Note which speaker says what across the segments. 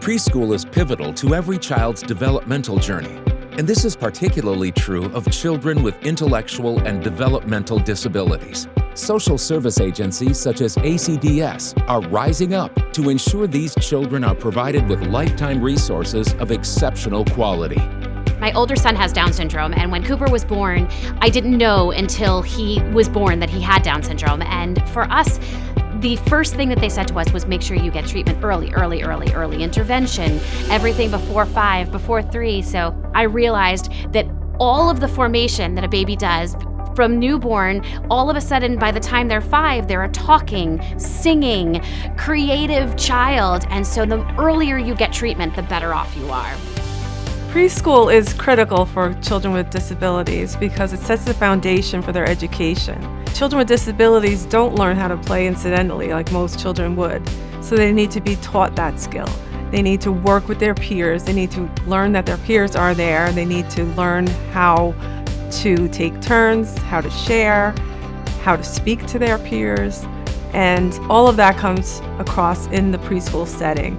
Speaker 1: Preschool is pivotal to every child's developmental journey, and this is particularly true of children with intellectual and developmental disabilities. Social service agencies such as ACDS are rising up to ensure these children are provided with lifetime resources of exceptional quality.
Speaker 2: My older son has Down syndrome, and when Cooper was born, I didn't know until he was born that he had Down syndrome. And for us, the first thing that they said to us was make sure you get treatment early intervention, everything before 5, before 3. So I realized that all of the formation that a baby does from newborn, all of a sudden by the time they're 5, they're a talking, singing, creative child. And so the earlier you get treatment, the better off you are.
Speaker 3: Preschool is critical for children with disabilities because it sets the foundation for their education. Children with disabilities don't learn how to play incidentally like most children would, so they need to be taught that skill. They need to work with their peers. They need to learn that their peers are there. They need to learn how to take turns, how to share, how to speak to their peers, and all of that comes across in the preschool setting.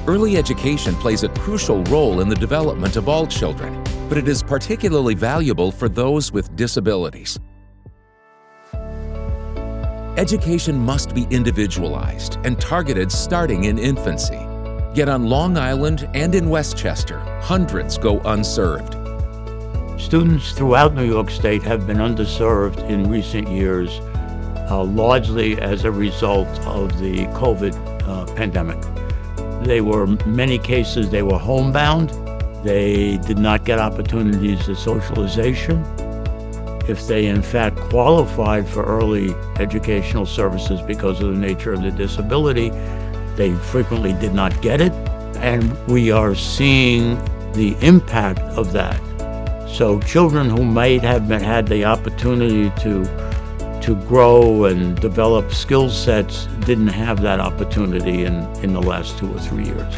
Speaker 1: Early education plays a crucial role in the development of all children, but it is particularly valuable for those with disabilities. Education must be individualized and targeted starting in infancy. Yet on Long Island and in Westchester, hundreds go unserved.
Speaker 4: Students throughout New York State have been underserved in recent years, largely as a result of the COVID pandemic. In many cases, they were homebound. They did not get opportunities of socialization. If they in fact qualified for early educational services because of the nature of the disability, they frequently did not get it. And we are seeing the impact of that. So children who might have had the opportunity to grow and develop skill sets didn't have that opportunity in the last 2 or 3 years.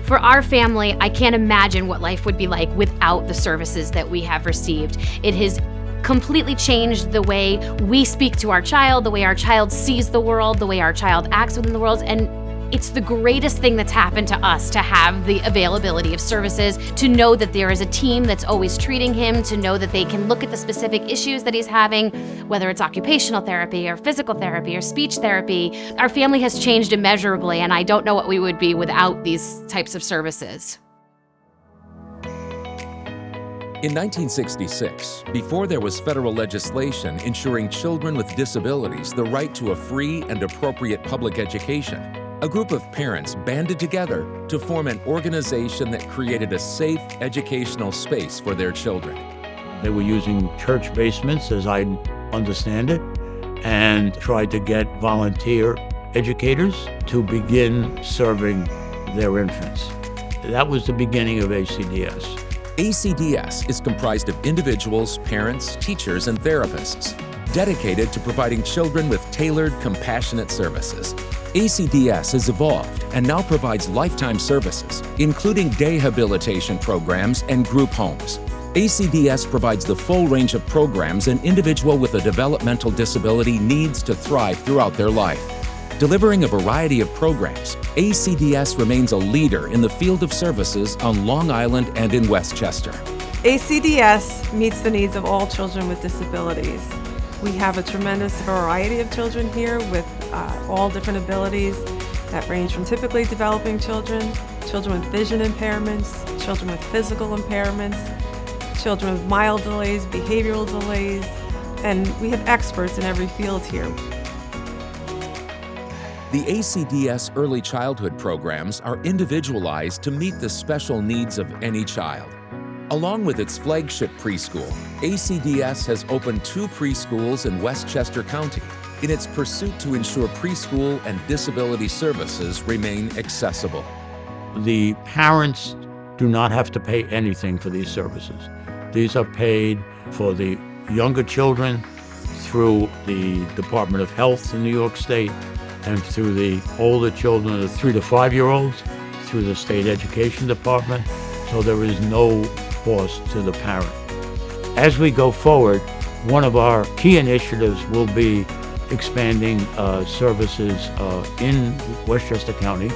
Speaker 2: For our family, I can't imagine what life would be like without the services that we have received. It has completely changed the way we speak to our child, the way our child sees the world, the way our child acts within the world, and it's the greatest thing that's happened to us to have the availability of services, to know that there is a team that's always treating him, to know that they can look at the specific issues that he's having, whether it's occupational therapy or physical therapy or speech therapy. Our family has changed immeasurably, and I don't know what we would be without these types of services.
Speaker 1: In 1966, before there was federal legislation ensuring children with disabilities the right to a free and appropriate public education, a group of parents banded together to form an organization that created a safe educational space for their children.
Speaker 4: They were using church basements, as I understand it, and tried to get volunteer educators to begin serving their infants. That was the beginning of ACDS.
Speaker 1: ACDS is comprised of individuals, parents, teachers, and therapists dedicated to providing children with tailored, compassionate services. ACDS has evolved and now provides lifetime services, including day habilitation programs and group homes. ACDS provides the full range of programs an individual with a developmental disability needs to thrive throughout their life. Delivering a variety of programs, ACDS remains a leader in the field of services on Long Island and in Westchester.
Speaker 3: ACDS meets the needs of all children with disabilities. We have a tremendous variety of children here with all different abilities that range from typically developing children, children with vision impairments, children with physical impairments, children with mild delays, behavioral delays, and we have experts in every field here.
Speaker 1: The ACDS early childhood programs are individualized to meet the special needs of any child. Along with its flagship preschool, ACDS has opened 2 preschools in Westchester County in its pursuit to ensure preschool and disability services remain accessible.
Speaker 4: The parents do not have to pay anything for these services. These are paid for the younger children through the Department of Health in New York State and through the older children, the 3 to 5-year-olds, through the State Education Department. So there is no cost to the parent. As we go forward, one of our key initiatives will be expanding services in Westchester County,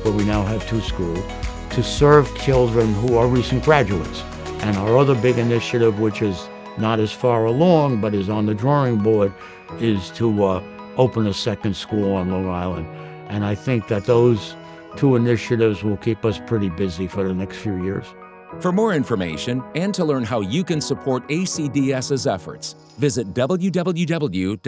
Speaker 4: where we now have 2 schools, to serve children who are recent graduates. And our other big initiative, which is not as far along but is on the drawing board, is to open a second school on Long Island. And I think that those 2 initiatives will keep us pretty busy for the next few years.
Speaker 1: For more information and to learn how you can support ACDS's efforts, visit www.acds.org.